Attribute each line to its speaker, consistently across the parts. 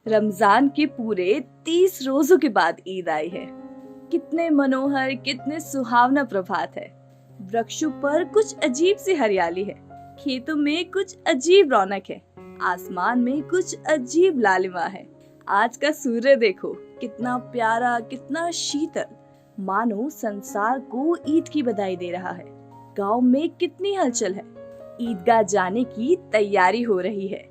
Speaker 1: रमजान के पूरे 30 रोजों के बाद ईद आई है। कितने मनोहर, कितने सुहावना प्रभात है। वृक्षों पर कुछ अजीब सी हरियाली है, खेतों में कुछ अजीब रौनक है, आसमान में कुछ अजीब लालिमा है। आज का सूर्य देखो, कितना प्यारा, कितना शीतल, मानो संसार को ईद की बधाई दे रहा है। गांव में कितनी हलचल है, ईदगाह जाने की तैयारी हो रही है।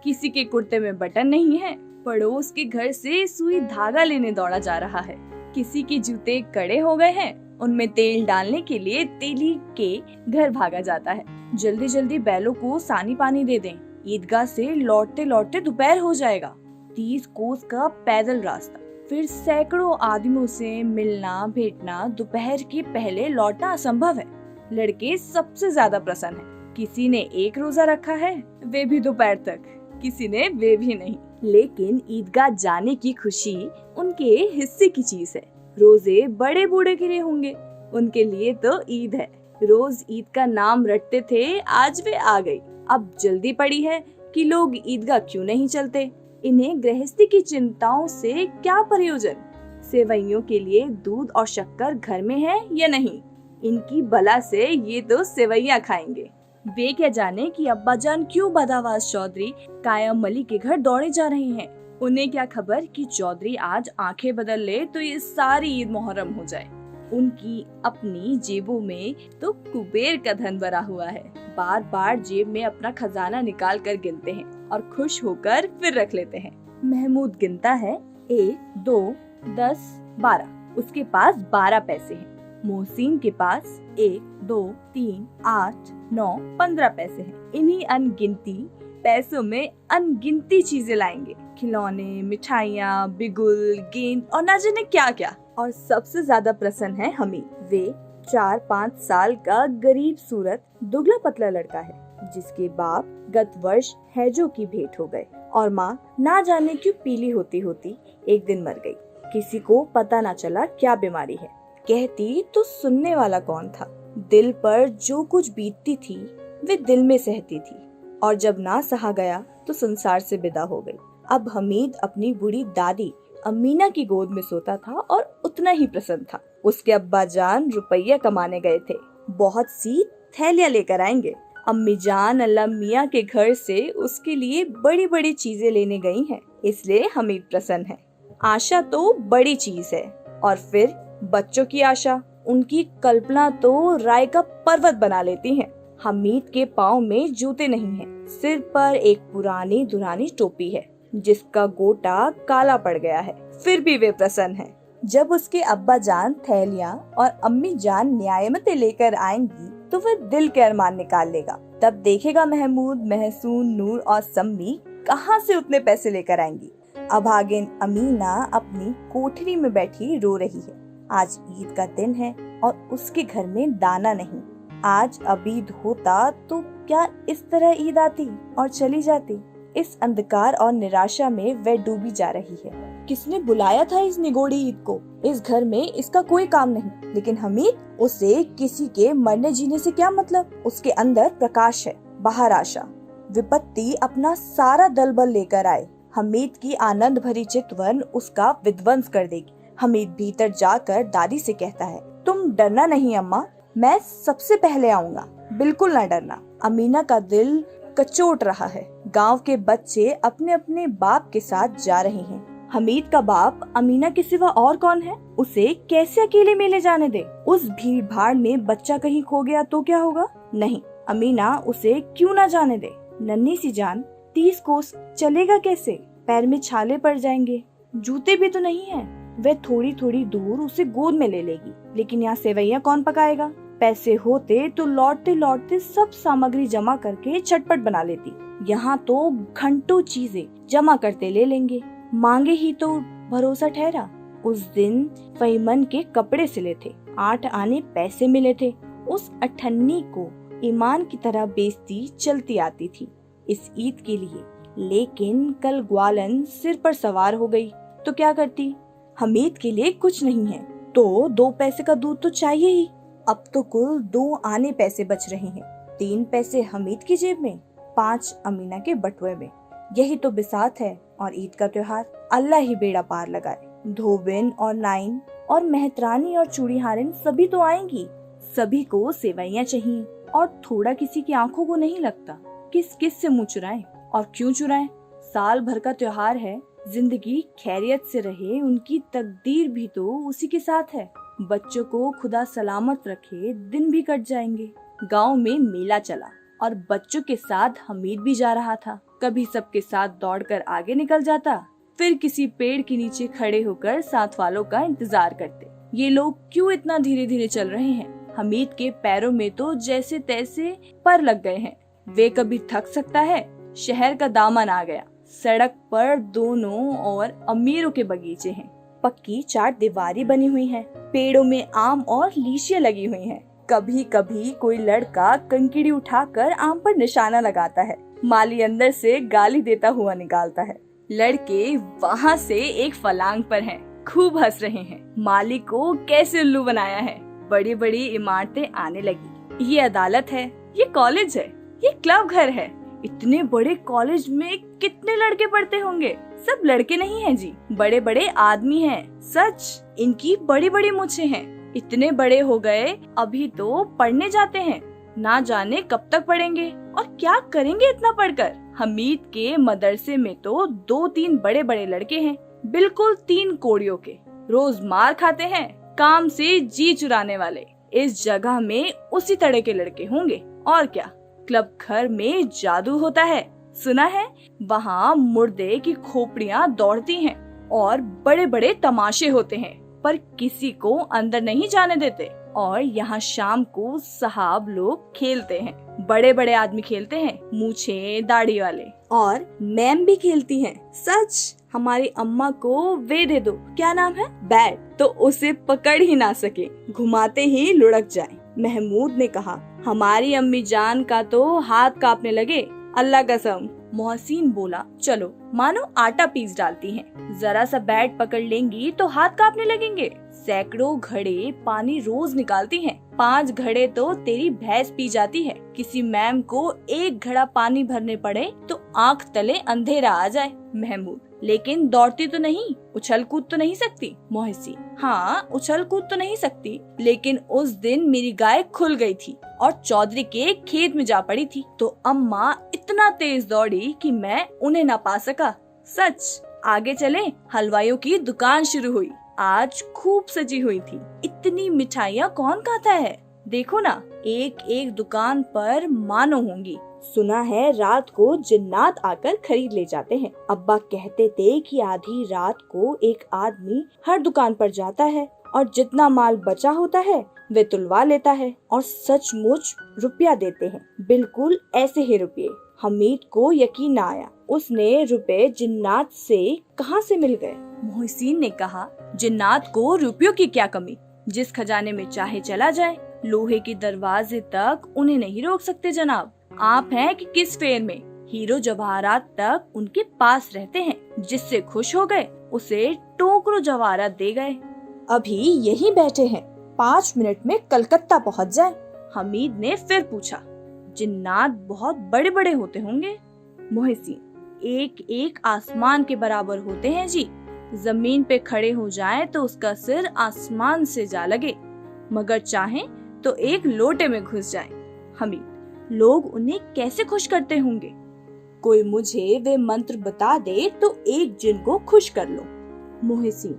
Speaker 1: किसी के कुर्ते में बटन नहीं है, पड़ोस के घर से सुई धागा लेने दौड़ा जा रहा है। किसी के जूते कड़े हो गए हैं, उनमें तेल डालने के लिए तेली के घर भागा जाता है। जल्दी जल्दी बैलों को सानी पानी दे दें, ईदगाह से लौटते लौटते दोपहर हो जाएगा। 30 कोस का पैदल रास्ता, फिर सैकड़ों आदमियों से मिलना भेंटना, दोपहर के पहले लौटना असंभव है। लड़के सबसे ज्यादा प्रसन्न हैं। किसी ने एक रोजा रखा है, वे भी दोपहर तक, किसी ने वे भी नहीं। लेकिन ईदगाह जाने की खुशी उनके हिस्से की चीज है। रोजे बड़े बूढ़े के लिए होंगे, उनके लिए तो ईद है। रोज ईद का नाम रटते थे, आज वे आ गई। अब जल्दी पड़ी है कि लोग ईदगाह क्यों नहीं चलते। इन्हें गृहस्थी की चिंताओं से क्या प्रयोजन। सेवइयों के लिए दूध और शक्कर घर में है या नहीं, इनकी बला से ये तो सेवइयां खाएंगे। वे क्या जाने कि अब्बाजान क्यों बदावास चौधरी कायम मली के घर दौड़े जा रहे हैं। उन्हें क्या खबर कि चौधरी आज आंखें बदल ले तो ये सारी ईद मुहर्रम हो जाए। उनकी अपनी जेबों में तो कुबेर का धन भरा हुआ है। बार बार जेब में अपना खजाना निकाल कर गिनते हैं और खुश होकर फिर रख लेते हैं। महमूद गिनता है 1, 2, 10, 12। उसके पास 12 पैसे हैं। मोहसिन के पास 1, 2, 3, 8, 9, 15 पैसे हैं। इन्हीं अनगिनती पैसों में अनगिनती चीजें लाएंगे, खिलौने, मिठाइयाँ, बिगुल, गेंद और न जाने क्या क्या। और सबसे ज्यादा प्रसन्न है हमीद। वे 4-5 साल का गरीब सूरत दुबला पतला लड़का है, जिसके बाप गत वर्ष हैजों की भेंट हो गए और माँ ना जाने क्यों पीली होती होती एक दिन मर गई। किसी को पता ना चला क्या बीमारी है। कहती तो सुनने वाला कौन था। दिल पर जो कुछ बीतती थी वे दिल में सहती थी, और जब ना सहा गया तो संसार से विदा हो गई। अब हमीद अपनी बूढ़ी दादी अमीना की गोद में सोता था और उतना ही प्रसन्न था। उसके अब्बा जान रुपया कमाने गए थे, बहुत सी थैलियां लेकर आएंगे। अम्मी जान अल्लाह मियाँ के घर से उसके लिए बड़ी बड़ी चीजें लेने गई हैं, इसलिए हमीद प्रसन्न है। आशा तो बड़ी चीज है, और फिर बच्चों की आशा, उनकी कल्पना तो राय का पर्वत बना लेती है। हमीद के पाँव में जूते नहीं हैं, सिर पर एक पुरानी दुरानी टोपी है जिसका गोटा काला पड़ गया है, फिर भी वे प्रसन्न हैं। जब उसके अब्बा जान थैलियां और अम्मी जान न्यायमतें लेकर आएंगी तो वह दिल के अरमान निकाल लेगा। तब देखेगा महमूद, महसून, नूर और सम्मी कहाँ से उतने पैसे लेकर आएंगी। अभागिन अमीना अपनी कोठरी में बैठी रो रही है। आज ईद का दिन है और उसके घर में दाना नहीं। आज अबीद होता तो क्या इस तरह ईद आती और चली जाती। इस अंधकार और निराशा में वह डूबी जा रही है। किसने बुलाया था इस निगोड़ी ईद को। इस घर में इसका कोई काम नहीं, लेकिन हमीद, उसे किसी के मरने जीने से क्या मतलब। उसके अंदर प्रकाश है, बाहर आशा। विपत्ति अपना सारा दल बल लेकर आए, हमीद की आनंद भरी चितवन उसका विध्वंस कर देगी। हमीद भीतर जाकर दादी से कहता है, तुम डरना नहीं अम्मा, मैं सबसे पहले आऊंगा, बिल्कुल न डरना। अमीना का दिल कचोट रहा है। गांव के बच्चे अपने अपने बाप के साथ जा रहे हैं। हमीद का बाप अमीना के सिवा और कौन है। उसे कैसे अकेले में ले जाने दे। उस भीड़ भाड़ में बच्चा कहीं खो गया तो क्या होगा। नहीं, अमीना उसे क्यों ना जाने दे। नन्ही सी जान, 30 कोस चलेगा कैसे। पैर में छाले पड़ जाएंगे, जूते भी तो नहीं है। वह थोड़ी थोड़ी दूर उसे गोद में ले लेगी, लेकिन यहाँ सेवैयां कौन पकाएगा। पैसे होते तो लौटते लौटते सब सामग्री जमा करके चटपट बना लेती। यहाँ तो घंटों चीजें जमा करते ले लेंगे, मांगे ही तो भरोसा ठहरा। उस दिन फहीमन के कपड़े सिले थे, 8 आने पैसे मिले थे। उस अठन्नी को ईमान की तरह बेइज्जती चलती आती थी इस ईद के लिए। लेकिन कल ग्वालन सिर पर सवार हो गई तो क्या करती। हमीद के लिए कुछ नहीं है तो 2 पैसे का दूध तो चाहिए ही। अब तो कुल 2 आने पैसे बच रहे हैं। 3 पैसे हमीद की जेब में, 5 अमीना के बटुए में। यही तो बिसात है और ईद का त्योहार अल्लाह ही बेड़ा पार लगाए। धोबिन और नाइन और मेहतरानी और चूड़ीहारिन सभी तो आएंगी। सभी को सेवैयां चाहिए और थोड़ा किसी की आंखों को नहीं लगता। किस किस से मुँह चुराएं और क्यों चुराएं? साल भर का त्योहार है, जिंदगी खैरियत से रहे उनकी तकदीर भी तो उसी के साथ है। बच्चों को खुदा सलामत रखे, दिन भी कट जाएंगे। गांव में मेला चला और बच्चों के साथ हमीद भी जा रहा था। कभी सबके साथ दौड़कर आगे निकल जाता, फिर किसी पेड़ के नीचे खड़े होकर साथ वालों का इंतजार करते। ये लोग क्यों इतना धीरे धीरे चल रहे हैं? हमीद के पैरों में तो जैसे तैसे पर लग गए हैं। वे कभी थक सकता है। शहर का दामन आ गया। सड़क पर दोनों और अमीरों के बगीचे हैं। पक्की चार दीवारी बनी हुई है। पेड़ों में आम और लीचियां लगी हुई हैं। कभी कभी कोई लड़का कंकीड़ी उठाकर आम पर निशाना लगाता है। माली अंदर से गाली देता हुआ निकालता है। लड़के वहाँ से एक फलांग पर हैं, खूब हंस रहे हैं। माली को कैसे उल्लू बनाया है। बड़ी बड़ी इमारतें आने लगी। ये अदालत है, ये कॉलेज है, ये क्लब घर है। इतने बड़े कॉलेज में कितने लड़के पढ़ते होंगे? सब लड़के नहीं हैं जी, बड़े बड़े आदमी हैं। सच, इनकी बड़ी बड़ी मूछें हैं। इतने बड़े हो गए, अभी तो पढ़ने जाते हैं। ना जाने कब तक पढ़ेंगे और क्या करेंगे इतना पढ़कर। हमीद के मदरसे में तो 2-3 बड़े बड़े लड़के हैं, बिल्कुल 3 कोड़ियों के। रोज मार खाते हैं, काम से जी चुराने वाले। इस जगह में उसी तरह के लड़के होंगे और क्या। क्लब घर में जादू होता है, सुना है? वहाँ मुर्दे की खोपड़ियाँ दौड़ती हैं और बड़े बड़े तमाशे होते हैं, पर किसी को अंदर नहीं जाने देते। और यहाँ शाम को साहब लोग खेलते हैं। बड़े बड़े आदमी खेलते हैं, मूछे दाढ़ी वाले। और मैम भी खेलती हैं। सच, हमारी अम्मा को वे दे दो, क्या नाम है, बैट, तो उसे पकड़ ही ना सके, घुमाते ही लुढ़क जाए। महमूद ने कहा, हमारी अम्मी जान का तो हाथ कांपने लगे, अल्लाह कसम। मोहसिन बोला, चलो मानो आटा पीस डालती हैं, जरा सा बैट पकड़ लेंगी तो हाथ कांपने लगेंगे। सैकड़ों घड़े पानी रोज निकालती हैं, 5 घड़े तो तेरी भैंस पी जाती है। किसी मैम को 1 घड़ा पानी भरने पड़े तो आंख तले अंधेरा आ जाए। महमूद, लेकिन दौड़ती तो नहीं, उछल कूद तो नहीं सकती। मोहसिन, हाँ उछल कूद तो नहीं सकती, लेकिन उस दिन मेरी गाय खुल गई थी और चौधरी के खेत में जा पड़ी थी, तो अम्मा इतना तेज दौड़ी कि मैं उन्हें ना पा सका। सच। आगे चले, हलवाइयों की दुकान शुरू हुई। आज खूब सजी हुई थी। इतनी मिठाइयाँ कौन खाता है? देखो ना, एक एक दुकान पर मानो होंगी। सुना है रात को जिन्नात आकर खरीद ले जाते हैं। अब्बा कहते थे कि आधी रात को एक आदमी हर दुकान पर जाता है और जितना माल बचा होता है वे तुलवा लेता है और सचमुच रुपया देते हैं, बिल्कुल ऐसे ही रुपये। हमीद को यकीन न आया। उसने रुपए जिन्नात से कहां से मिल गए? मोहसिन ने कहा, जिन्नात को रुपयों की क्या कमी, जिस खजाने में चाहे चला जाए। लोहे के दरवाजे तक उन्हें नहीं रोक सकते जनाब। आप हैं कि किस फेर में, हीरो जवाहरात तक उनके पास रहते हैं। जिससे खुश हो गए उसे टोकरो जवाहरात दे गए। अभी यही बैठे हैं, 5 मिनट में कलकत्ता पहुंच जाए। हमीद ने फिर पूछा, जिन्नात बहुत बड़े बड़े होते होंगे? मोहसिन, एक एक आसमान के बराबर होते हैं जी। जमीन पे खड़े हो जाए तो उसका सिर आसमान से जा लगे, मगर चाहे तो एक लोटे में घुस जाए। हमीद, लोग उन्हें कैसे खुश करते होंगे? कोई मुझे वे मंत्र बता दे तो एक जिन को खुश कर लो। मोहसिन,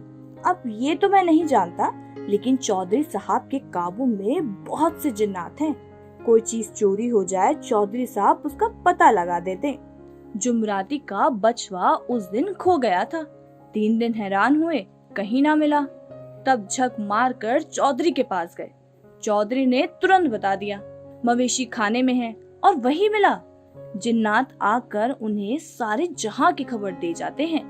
Speaker 1: अब ये तो मैं नहीं जानता, लेकिन चौधरी साहब के काबू में बहुत से जिन्नात हैं। कोई चीज चोरी हो जाए, चौधरी साहब उसका पता लगा देते। जुमराती का बछवा उस दिन खो गया था। 3 दिन हैरान हुए, कहीं ना मिला। तब झक मार कर चौधरी के पास गए। चौधरी ने तुरंत बता दिया, मवेशी खाने में है, और वही मिला। जिन्नात आकर उन्हें सारे जहां की खबर दे जाते हैं।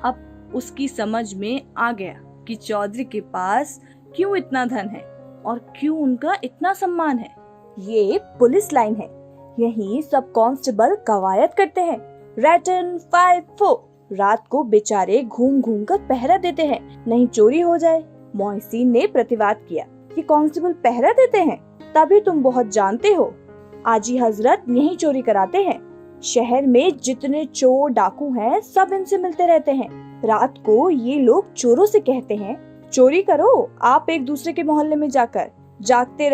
Speaker 1: अब उसकी समझ में आ गया कि चौधरी के पास क्यों इतना धन है और क्यों उनका इतना सम्मान है। ये पुलिस लाइन है, यहीं सब कांस्टेबल कवायद करते हैं। रैटन 5-4 रात को बेचारे घूम घूम कर पहरा देते हैं, नहीं चोरी हो जाए। मोहसिन ने प्रतिवाद किया कि कांस्टेबल पहरा देते हैं, तभी तुम बहुत जानते हो। आजी हजरत यही चोरी कराते हैं। शहर में जितने चोर डाकू हैं सब इनसे मिलते रहते हैं। रात को ये लोग चोरों से कहते हैं, चोरी करो आप एक दूसरे के मोहल्ले में जाकर, जागते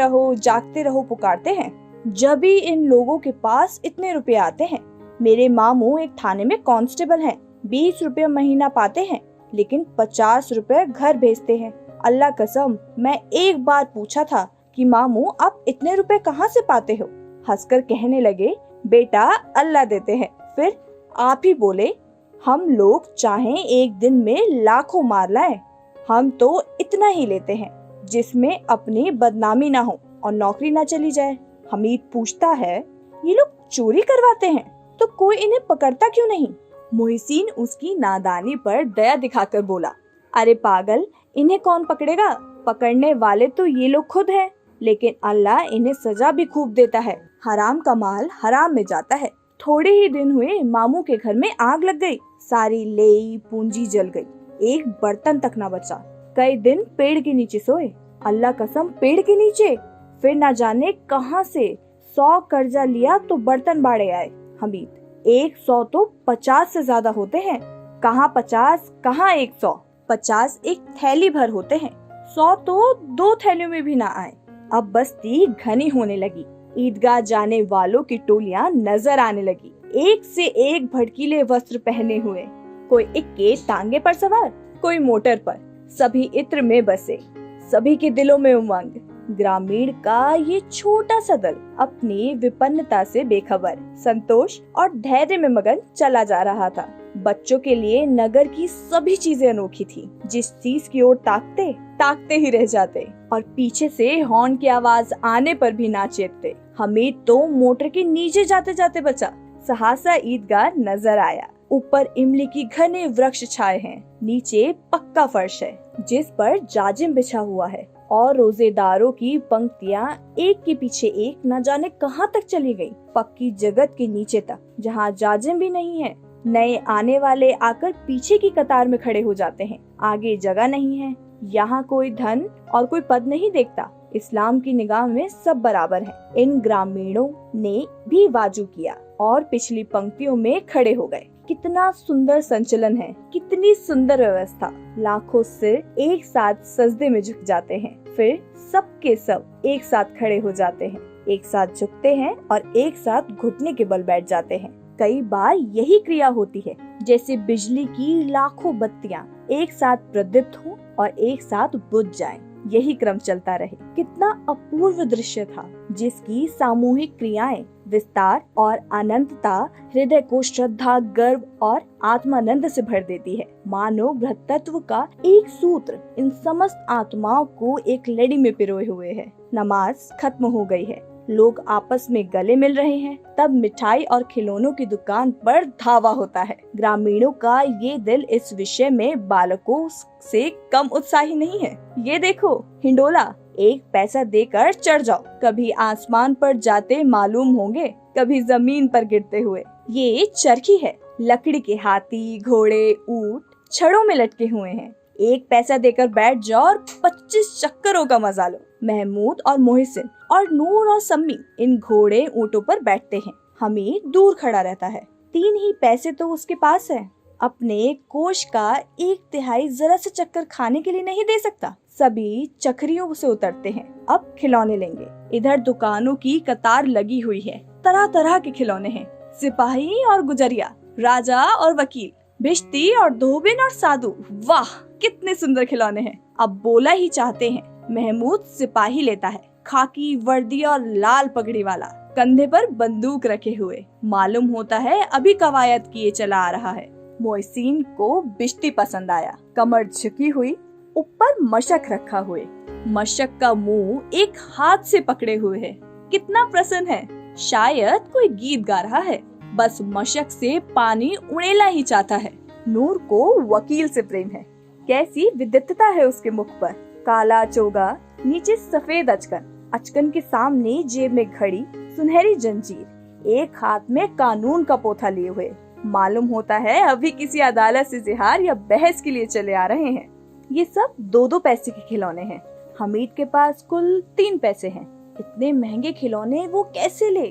Speaker 1: रहो पुकारते हैं। जब भी इन लोगों के पास इतने रुपए आते हैं, मेरे मामू एक थाने में कांस्टेबल हैं, 20 रुपए महीना पाते हैं, लेकिन 50 रुपए घर भेजते हैं। अल्लाह कसम, मैं एक बार पूछा था कि मामू आप इतने रुपए कहाँ से पाते हो? हंसकर कहने लगे, बेटा अल्लाह देते हैं। फिर आप ही बोले, हम लोग चाहें एक दिन में लाखों मार लाएं, हम तो इतना ही लेते हैं जिसमें अपनी बदनामी ना हो और नौकरी ना चली जाए। हमीद पूछता है, ये लोग चोरी करवाते हैं तो कोई इन्हें पकड़ता क्यों नहीं? मोहसिन उसकी नादानी पर दया दिखाकर बोला, अरे पागल, इन्हें कौन पकड़ेगा? पकड़ने वाले तो ये लोग खुद हैं, लेकिन अल्लाह इन्हें सजा भी खूब देता है। हराम का माल हराम में जाता है। थोड़े ही दिन हुए मामू के घर में आग लग गई, सारी लेई पूंजी जल गई, एक बर्तन तक ना बचा। कई दिन पेड़ के नीचे सोए, अल्लाह कसम पेड़ के नीचे। फिर ना जाने कहां से 100 कर्जा लिया तो बर्तन बाड़े आए। हमीद, 100 तो 50 से ज्यादा होते हैं। कहाँ 50 कहाँ 100? 50 एक थैली भर होते हैं, 100 तो 2 थैलियों में भी ना आए। अब बस्ती घनी होने लगी, ईदगाह जाने वालों की टोलियां नजर आने लगी, एक से एक भड़कीले वस्त्र पहने हुए, कोई इक्के टांगे पर सवार, कोई मोटर पर। सभी इत्र में बसे, सभी के दिलों में उमंग। ग्रामीण का ये छोटा सा दल अपनी विपन्नता से बेखबर, संतोष और धैर्य में मगन चला जा रहा था। बच्चों के लिए नगर की सभी चीजें अनोखी थी। जिस चीज की ओर ताकते ही रह जाते और पीछे से हॉर्न की आवाज आने पर भी ना चेतते। हमीद तो मोटर के नीचे जाते जाते बचा। सहसा ईदगाह नजर आया। ऊपर इमली की घने वृक्ष छाए हैं, नीचे पक्का फर्श है जिस पर जाजिम बिछा हुआ है और रोजेदारों की पंक्तियां एक के पीछे एक न जाने कहां तक चली गई, पक्की जगत के नीचे तक, जहां जाजिम भी नहीं है। नए आने वाले आकर पीछे की कतार में खड़े हो जाते हैं। आगे जगह नहीं है। यहाँ कोई धन और कोई पद नहीं देखता। इस्लाम की निगाह में सब बराबर हैं। इन ग्रामीणों ने भी वाजू किया और पिछली पंक्तियों में खड़े हो गए। कितना सुंदर संचलन है, कितनी सुंदर व्यवस्था। लाखों सिर एक साथ सजदे में झुक जाते हैं, फिर सब के सब एक साथ खड़े हो जाते हैं, एक साथ झुकते हैं और एक साथ घुटने के बल बैठ जाते हैं। कई बार यही क्रिया होती है जैसे बिजली की लाखों बत्तियां एक साथ प्रदीप्त हों और एक साथ बुझ जाएं। यही क्रम चलता रहे। कितना अपूर्व दृश्य था जिसकी सामूहिक क्रियाएं, विस्तार और अनंतता हृदय को श्रद्धा, गर्व और आत्मानंद से भर देती है। मानो बृहत्तत्व का एक सूत्र इन समस्त आत्माओं को एक लड़ी में पिरोए हुए है। नमाज खत्म हो गई है, लोग आपस में गले मिल रहे हैं। तब मिठाई और खिलौनों की दुकान पर धावा होता है। ग्रामीणों का ये दिल इस विषय में बालकों से कम उत्साही नहीं है। ये देखो हिंडोला, 1 पैसा देकर चढ़ जाओ, कभी आसमान पर जाते मालूम होंगे, कभी जमीन पर गिरते हुए। ये चरखी है, लकड़ी के हाथी, घोड़े, ऊंट छड़ों में लटके हुए हैं। 1 पैसा देकर बैठ जाओ और 25 चक्करों का मजा लो। महमूद और मोहसिन और नूर और सम्मी इन घोड़े ऊँटों पर बैठते हैं। हमीद दूर खड़ा रहता है। 3 ही पैसे तो उसके पास है। अपने कोष का 1/3 जरा से चक्कर खाने के लिए नहीं दे सकता। सभी चक्रियों से उतरते हैं। अब खिलौने लेंगे। इधर दुकानों की कतार लगी हुई है। तरह तरह के खिलौने हैं। सिपाही और गुजरिया, राजा और वकील, भिश्ती और धोबिन और साधु। वाह कितने सुंदर खिलौने हैं। अब बोला ही चाहते हैं। महमूद सिपाही लेता है, खाकी वर्दी और लाल पगड़ी वाला, कंधे पर बंदूक रखे हुए। मालूम होता है अभी कवायद किए चला आ रहा है। मोहसिन को बिश्ती पसंद आया, कमर झुकी हुई, ऊपर मशक रखा हुए, मशक का मुंह एक हाथ से पकड़े हुए है। कितना प्रसन्न है, शायद कोई गीत गा रहा है। बस मशक से पानी उड़ेला ही चाहता है। नूर को वकील से प्रेम है। कैसी विद्वत्ता है उसके मुख पर। काला चोगा, नीचे सफेद अचकन, अचकन के सामने जेब में घड़ी, सुनहरी जंजीर, एक हाथ में कानून का पोथा लिए हुए। मालूम होता है अभी किसी अदालत से जिहार या बहस के लिए चले आ रहे हैं। ये सब 2-2 पैसे के खिलौने हैं। हमीद के पास कुल 3 पैसे हैं। इतने महंगे खिलौने वो कैसे ले?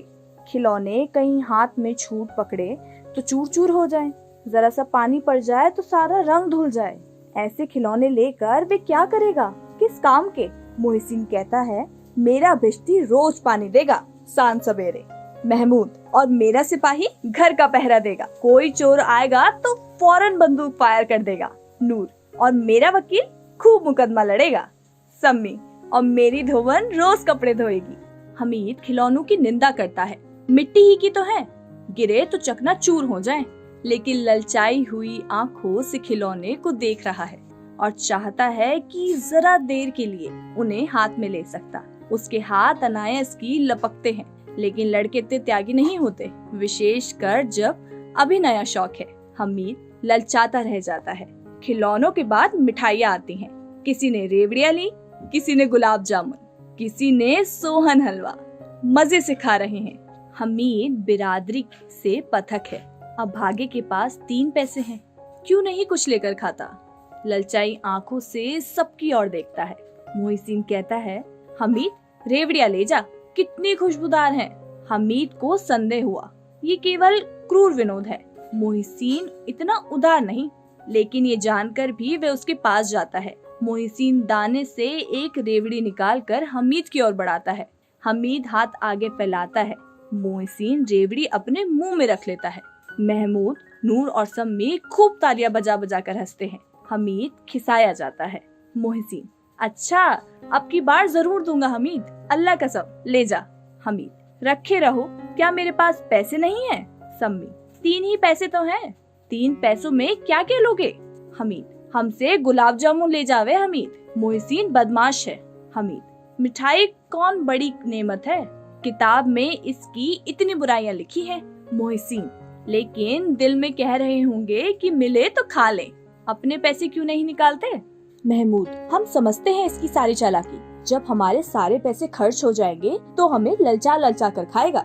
Speaker 1: खिलौने कहीं हाथ में छूट पकड़े तो चूर चूर हो जाएं, जरा सा पानी पड़ जाए तो सारा रंग धुल जाए। ऐसे खिलौने लेकर वे क्या करेगा, किस काम के? मोहसिन कहता है, मेरा भिश्ती रोज पानी देगा सांझ सवेरे। महमूद, और मेरा सिपाही घर का पहरा देगा, कोई चोर आएगा तो फौरन बंदूक फायर कर देगा। नूर, और मेरा वकील खूब मुकदमा लड़ेगा। सम्मी, और मेरी धोवन रोज कपड़े धोएगी। हमीद खिलौनों की निंदा करता है, मिट्टी ही की तो है, गिरे तो चकनाचूर हो जाएं। लेकिन ललचाई हुई आंखों से खिलौने को देख रहा है और चाहता है कि जरा देर के लिए उन्हें हाथ में ले सकता। उसके हाथ अनायास की लपकते हैं, लेकिन लड़के इतने त्यागी नहीं होते, विशेषकर जब अभी नया शौक है। हमीद ललचाता रह जाता है। खिलौनों के बाद मिठाइयाँ आती हैं। किसी ने रेवड़ियाँ ली, किसी ने गुलाब जामुन, किसी ने सोहन हलवा। मजे से खा रहे हैं। हमीद बिरादरी से पथक है। अब भागे के पास 3 पैसे हैं, क्यों नहीं कुछ लेकर खाता? ललचाई आंखों से सबकी ओर देखता है। मोहसिन कहता है, हमीद रेवड़ियाँ ले जा, कितनी खुशबूदार हैं। हमीद को संदेह हुआ, ये केवल क्रूर विनोद है। मोहसिन इतना उदार नहीं, लेकिन ये जानकर भी वह उसके पास जाता है। मोहसिन दाने से एक रेवड़ी निकालकर हमीद की ओर बढ़ाता है। हमीद हाथ आगे फैलाता है। मोहसिन रेवड़ी अपने मुंह में रख लेता है। महमूद, नूर और सम्मी खूब तालियां बजा बजा कर हंसते हैं। हमीद खिसाया जाता है। मोहसिन, अच्छा अब की बार जरूर दूंगा हमीद, अल्लाह कसम, ले जा। हमीद, रखे रहो, क्या मेरे पास पैसे नहीं है? सम्मी, 3 ही पैसे तो हैं। 3 पैसों में क्या क्या लोगे? हमीद, हमसे गुलाब जामुन ले जावे हमीद। मोहसिन बदमाश है। हमीद, मिठाई कौन बड़ी नेमत है, किताब में इसकी इतनी बुराइयां लिखी है। मोहसिन, लेकिन दिल में कह रहे होंगे कि मिले तो खा ले, अपने पैसे क्यों नहीं निकालते? महमूद, हम समझते हैं इसकी सारी चालाकी, जब हमारे सारे पैसे खर्च हो जाएंगे तो हमें ललचा ललचा कर खाएगा।